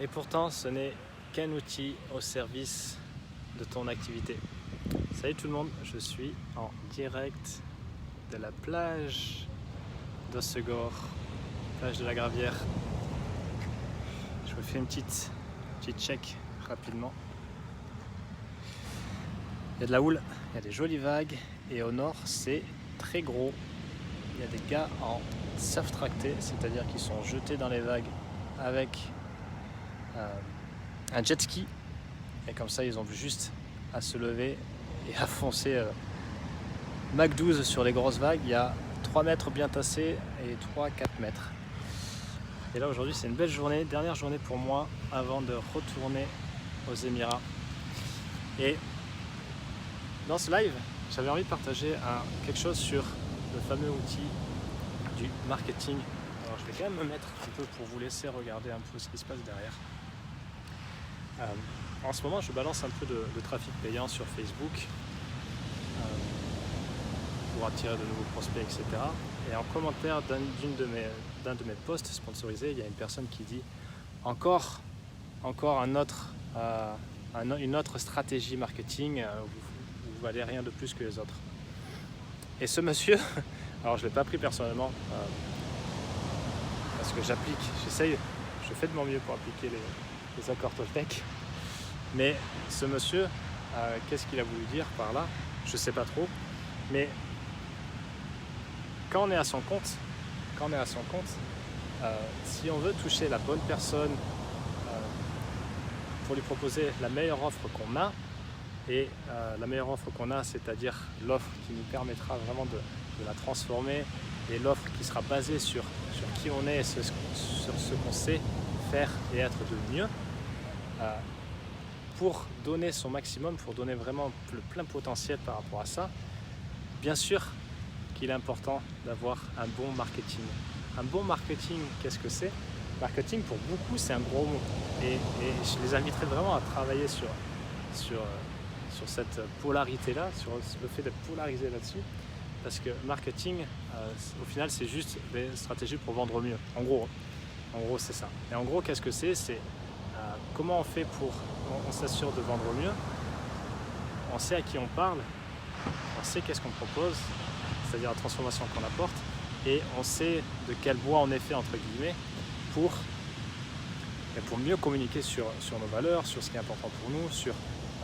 Et pourtant, ce n'est qu'un outil au service de ton activité. Salut tout le monde, je suis en direct de la plage d'Hossegor, plage de la Gravière. Je vous fais une petite check rapidement. Il y a de la houle, il y a des jolies vagues et au nord c'est très gros. Il y a des gars en surf tracté, c'est-à-dire qu'ils sont jetés dans les vagues avec un jet ski et comme ça ils ont juste à se lever et à foncer Mach 12 sur les grosses vagues. Il y a 3 mètres bien tassés et 3-4 mètres. Et là aujourd'hui c'est une belle journée, dernière journée pour moi avant de retourner aux Émirats. Et dans ce live, j'avais envie de partager quelque chose sur le fameux outil du marketing. Alors je vais quand même me mettre un peu pour vous laisser regarder un peu ce qui se passe derrière. En ce moment, je balance un peu de trafic payant sur Facebook pour attirer de nouveaux prospects, etc. Et en commentaire d'un de mes posts sponsorisés, il y a une personne qui dit encore une autre stratégie marketing, vous valez rien de plus que les autres. Et ce monsieur, alors je ne l'ai pas pris personnellement parce que je fais de mon mieux pour appliquer les accords Toltec. Mais ce monsieur, qu'est-ce qu'il a voulu dire par là? Je ne sais pas trop. Mais quand on est à son compte, si on veut toucher la bonne personne pour lui proposer la meilleure offre qu'on a, et la meilleure offre qu'on a, c'est-à-dire l'offre qui nous permettra vraiment de la transformer et l'offre qui sera basée sur qui on est et sur ce qu'on sait faire et être de mieux, pour donner son maximum, pour donner vraiment le plein potentiel par rapport à ça, bien sûr qu'il est important d'avoir un bon marketing. Un bon marketing, qu'est-ce que c'est? Marketing, pour beaucoup, c'est un gros mot. Et je les inviterai vraiment à travailler sur cette polarité-là, sur le fait d'être polarisé là-dessus. Parce que marketing, au final, c'est juste des stratégies pour vendre mieux. En gros, c'est ça. Et en gros, qu'est-ce que c'est? C'est comment on fait on s'assure de vendre mieux. On sait à qui on parle, on sait qu'est-ce qu'on propose, c'est-à-dire la transformation qu'on apporte, et on sait de quel bois on est fait, entre guillemets, pour mieux communiquer sur nos valeurs, sur ce qui est important pour nous, sur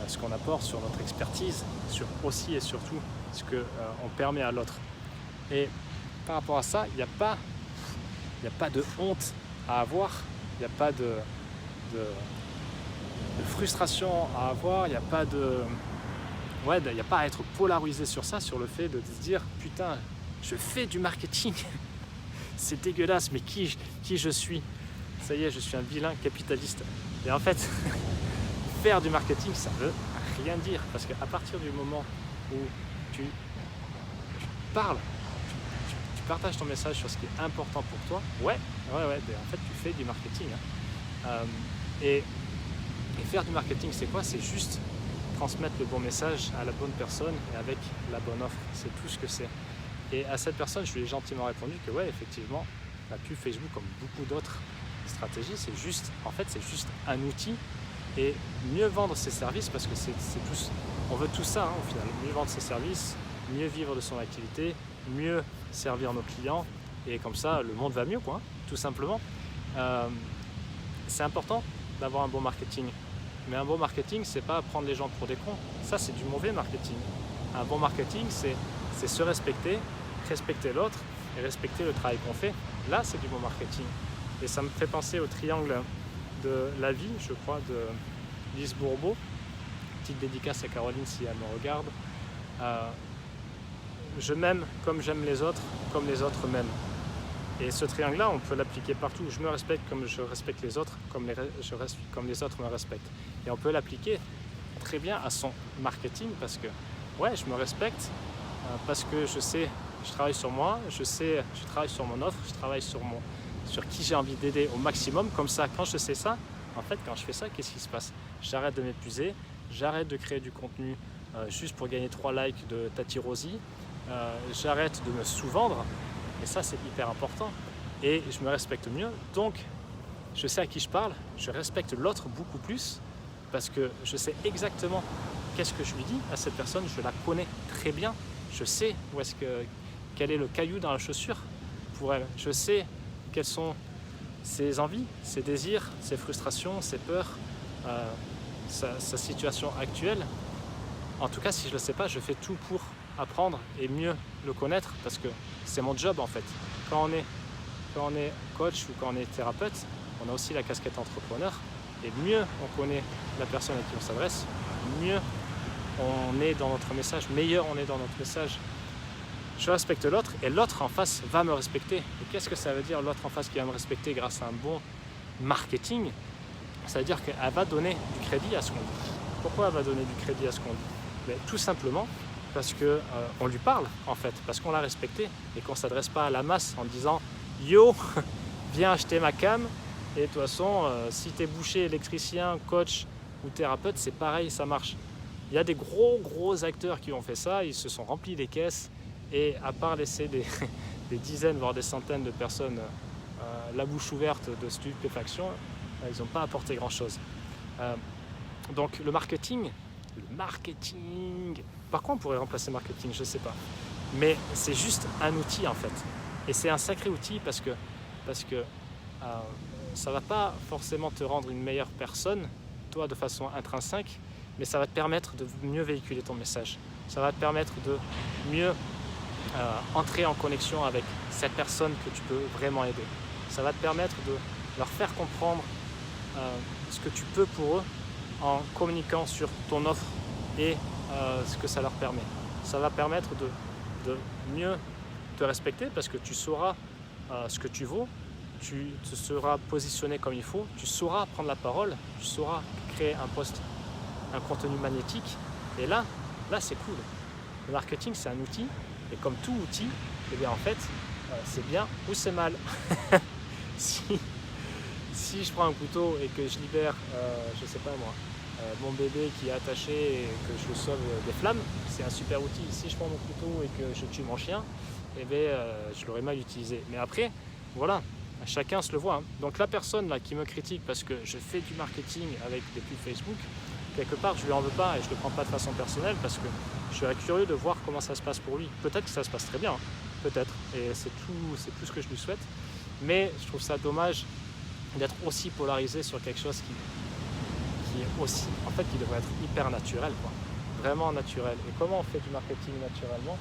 ce qu'on apporte, sur notre expertise, sur aussi et surtout ce qu'on permet à l'autre. Et par rapport à ça, il n'y a pas de honte à avoir, il n'y a pas de frustration à avoir, il n'y a pas à être polarisé sur ça, sur le fait de se dire putain, je fais du marketing, c'est dégueulasse, mais qui je suis? Ça y est, je suis un vilain capitaliste. Et en fait, faire du marketing, ça veut rien dire, parce qu'à partir du moment où tu parles, tu partages ton message sur ce qui est important pour toi, ouais, en fait tu fais du marketing. Et faire du marketing, c'est quoi? C'est juste transmettre le bon message à la bonne personne et avec la bonne offre. C'est tout ce que c'est. Et à cette personne, je lui ai gentiment répondu que ouais, effectivement, la pub Facebook, comme beaucoup d'autres stratégies, c'est juste un outil. Et mieux vendre ses services, parce que on veut tout ça au final, mieux vendre ses services, mieux vivre de son activité, mieux servir nos clients, et comme ça le monde va mieux, quoi, tout simplement. C'est important d'avoir un bon marketing, mais un bon marketing, c'est pas prendre les gens pour des cons, ça c'est du mauvais marketing. Un bon marketing, c'est se respecter l'autre et respecter le travail qu'on fait. Là, c'est du bon marketing. Et ça me fait penser au triangle de la vie, je crois, de Lise Bourbeau. Petite dédicace à Caroline si elle me regarde. Je m'aime comme j'aime les autres, comme les autres m'aiment. Et ce triangle-là, on peut l'appliquer partout. Je me respecte comme je respecte les autres, comme les autres me respectent. Et on peut l'appliquer très bien à son marketing, parce que ouais, je me respecte, parce que je sais, je travaille sur moi, je travaille sur mon offre, je travaille sur qui j'ai envie d'aider au maximum. Comme ça, quand je sais ça, en fait, quand je fais ça, qu'est-ce qui se passe? J'arrête de m'épuiser, j'arrête de créer du contenu juste pour gagner 3 likes de Tati Rosie, j'arrête de me sous-vendre, et ça, c'est hyper important. Et je me respecte mieux, donc je sais à qui je parle, je respecte l'autre beaucoup plus parce que je sais exactement qu'est-ce que je lui dis à cette personne, je la connais très bien, je sais quel est le caillou dans la chaussure pour elle, je sais quelles sont ses envies, ses désirs, ses frustrations, ses peurs, sa situation actuelle. En tout cas, si je ne le sais pas, je fais tout pour apprendre et mieux le connaître parce que c'est mon job en fait. Quand on est coach ou quand on est thérapeute, on a aussi la casquette entrepreneur et mieux on connaît la personne à qui on s'adresse, mieux on est dans notre message, meilleur on est dans notre message. Je respecte l'autre et l'autre en face va me respecter. Et qu'est-ce que ça veut dire l'autre en face qui va me respecter grâce à un bon marketing? Ça veut dire qu'elle va donner du crédit à ce qu'on dit. Pourquoi elle va donner du crédit à ce qu'on dit? Mais tout simplement parce qu'on lui parle en fait, parce qu'on l'a respecté et qu'on ne s'adresse pas à la masse en disant « Yo, viens acheter ma cam » et de toute façon, si tu es boucher, électricien, coach ou thérapeute, c'est pareil, ça marche. Il y a des gros acteurs qui ont fait ça, ils se sont remplis des caisses et à part laisser des dizaines voire des centaines de personnes la bouche ouverte de stupéfaction, ils n'ont pas apporté grand chose. Donc le marketing, par quoi on pourrait remplacer le marketing? Je ne sais pas. Mais c'est juste un outil en fait. Et c'est un sacré outil parce que ça ne va pas forcément te rendre une meilleure personne, toi de façon intrinsèque, mais ça va te permettre de mieux véhiculer ton message. Ça va te permettre de mieux entrer en connexion avec cette personne que tu peux vraiment aider. Ça va te permettre de leur faire comprendre ce que tu peux pour eux en communiquant sur ton offre et ce que ça leur permet. Ça va permettre de mieux te respecter parce que tu sauras ce que tu vaux, tu te seras positionné comme il faut, tu sauras prendre la parole, tu sauras créer un post, un contenu magnétique et là c'est cool. Le marketing c'est un outil et comme tout outil, eh bien en fait c'est bien ou c'est mal. Si je prends un couteau et que je libère, je sais pas moi, mon bébé qui est attaché et que je le sauve des flammes, c'est un super outil. Si je prends mon couteau et que je tue mon chien, eh bien, je l'aurais mal utilisé. Mais après, voilà, chacun se le voit. Hein. Donc la personne là qui me critique parce que je fais du marketing avec des pubs Facebook, quelque part je lui en veux pas et je le prends pas de façon personnelle parce que je serais curieux de voir comment ça se passe pour lui. Peut-être que ça se passe très bien, hein. Peut-être, et c'est tout ce que je lui souhaite. Mais je trouve ça dommage d'être aussi polarisé sur quelque chose qui est aussi, en fait, qui devrait être hyper naturel, quoi. Vraiment naturel. Et comment on fait du marketing naturellement?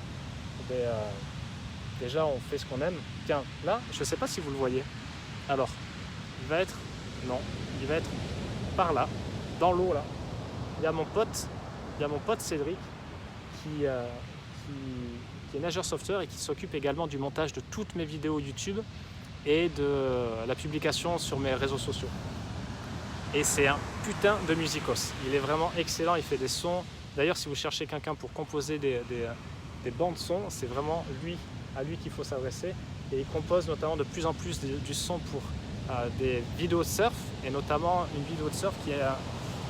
Déjà, on fait ce qu'on aime. Tiens, là, je ne sais pas si vous le voyez. Alors, il va être par là, dans l'eau là. Il y a mon pote Cédric qui est nageur sauveteur et qui s'occupe également du montage de toutes mes vidéos YouTube et de la publication sur mes réseaux sociaux. Et c'est un putain de musicos. Il est vraiment excellent, il fait des sons. D'ailleurs, si vous cherchez quelqu'un pour composer des bandes son, c'est vraiment à lui qu'il faut s'adresser. Et il compose notamment de plus en plus du son pour des vidéos de surf, et notamment une vidéo de surf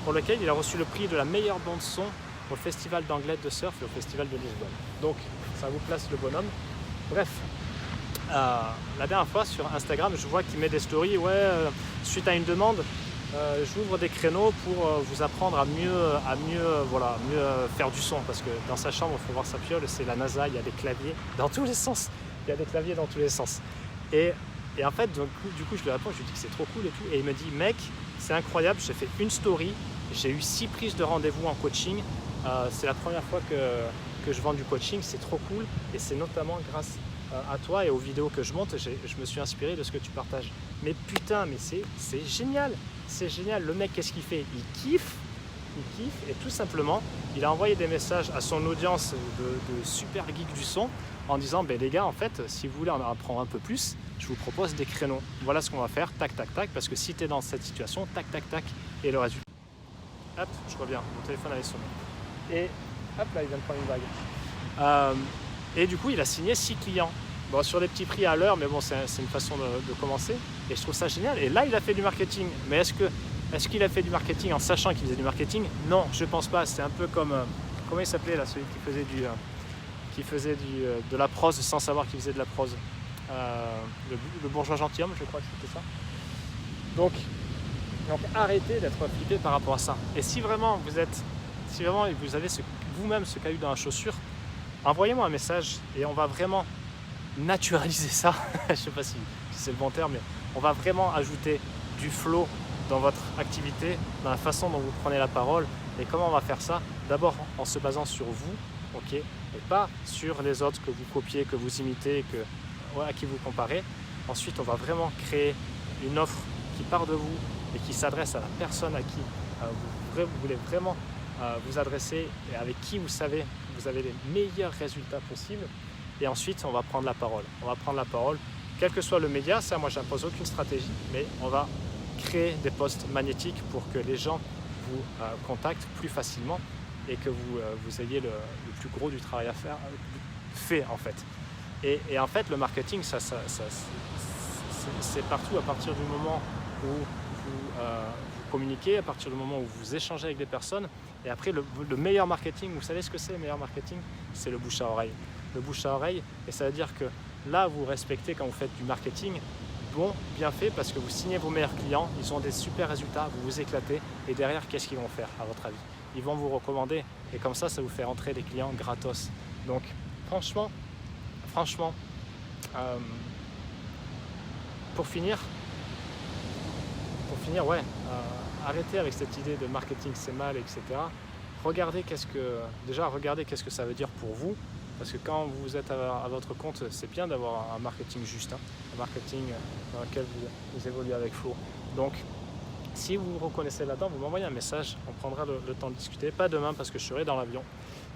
pour laquelle il a reçu le prix de la meilleure bande son au festival d'Anglet de surf et au festival de Lisbonne. Donc, ça vous place le bonhomme. Bref. La dernière fois sur Instagram, je vois qu'il met des stories, suite à une demande, j'ouvre des créneaux pour vous apprendre à mieux faire du son, parce que dans sa chambre, il faut voir sa piole, c'est la NASA, il y a des claviers dans tous les sens. Et en fait, du coup, je lui réponds, je lui dis que c'est trop cool et tout, et il me dit, mec, c'est incroyable, j'ai fait une story, j'ai eu 6 prises de rendez-vous en coaching, c'est la première fois que je vends du coaching, c'est trop cool, et c'est notamment grâce à toi et aux vidéos que je monte, je me suis inspiré de ce que tu partages. Mais putain, mais c'est génial, c'est génial. Le mec, qu'est-ce qu'il fait? Il kiffe, et tout simplement, il a envoyé des messages à son audience de super geeks du son en disant, les gars, en fait, si vous voulez en apprendre un peu plus, je vous propose des créneaux. Voilà ce qu'on va faire, tac, tac, tac, parce que si tu es dans cette situation, tac, tac, tac, et le résultat. Hop, je reviens, mon téléphone avait sonné. Et hop, là, il vient de prendre une bague. Et du coup, il a signé 6 clients. Bon, sur des petits prix à l'heure, mais bon, c'est une façon de commencer. Et je trouve ça génial. Et là, il a fait du marketing. Mais est-ce qu'il a fait du marketing en sachant qu'il faisait du marketing? Non, je pense pas. C'est un peu comme... comment il s'appelait là, celui qui faisait de la prose sans savoir qu'il faisait de la prose. Le bourgeois gentilhomme, je crois que c'était ça. Donc arrêtez d'être flippé par rapport à ça. Et si vraiment vous avez vous-même ce caillou dans la chaussure, envoyez-moi un message et on va vraiment naturaliser ça. Je ne sais pas si c'est le bon terme, mais on va vraiment ajouter du flow dans votre activité, dans la façon dont vous prenez la parole. Et comment on va faire ça? D'abord en se basant sur vous, ok, et pas sur les autres que vous copiez, que vous imitez, à qui vous comparez. Ensuite, on va vraiment créer une offre qui part de vous et qui s'adresse à la personne à qui vous voulez vraiment vous adresser et avec qui vous savez que vous avez les meilleurs résultats possibles. Et ensuite, on va prendre la parole. On va prendre la parole, quel que soit le média. Ça, moi, j'impose aucune stratégie, mais on va créer des posts magnétiques pour que les gens vous contactent plus facilement et que vous ayez le plus gros du travail à faire fait en fait. Et en fait, le marketing, c'est partout à partir du moment où vous communiquez, à partir du moment où vous échangez avec des personnes. Et après, le meilleur marketing, vous savez ce que c'est le meilleur marketing? C'est le bouche à oreille. Le bouche à oreille, et ça veut dire que là, vous respectez quand vous faites du marketing, bien fait, parce que vous signez vos meilleurs clients, ils ont des super résultats, vous vous éclatez, et derrière, qu'est-ce qu'ils vont faire à votre avis? Ils vont vous recommander, et comme ça vous fait rentrer des clients gratos. Donc, franchement, pour finir, ouais, arrêtez avec cette idée de marketing c'est mal, etc. Regardez qu'est-ce que ça veut dire pour vous, parce que quand vous êtes à votre compte, c'est bien d'avoir un marketing juste, un marketing dans lequel vous évoluez avec flow. Donc, si vous vous reconnaissez là-dedans, vous m'envoyez un message, on prendra le temps de discuter, pas demain parce que je serai dans l'avion,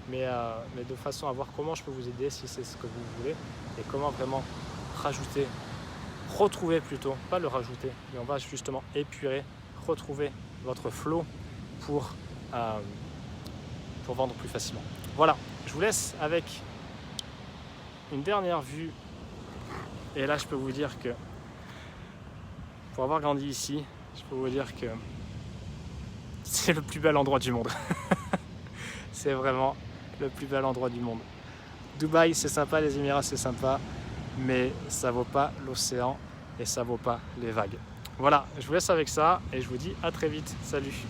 mais de façon à voir comment je peux vous aider si c'est ce que vous voulez, et comment vraiment retrouver plutôt, pas le rajouter, mais on va justement épurer, retrouver votre flow pour vendre plus facilement. Voilà, je vous laisse avec une dernière vue, et là je peux vous dire que pour avoir grandi ici, je peux vous dire que c'est le plus bel endroit du monde. C'est vraiment le plus bel endroit du monde. Dubaï c'est sympa, les Émirats c'est sympa, mais ça vaut pas l'océan et ça vaut pas les vagues. Voilà, je vous laisse avec ça et je vous dis à très vite. Salut!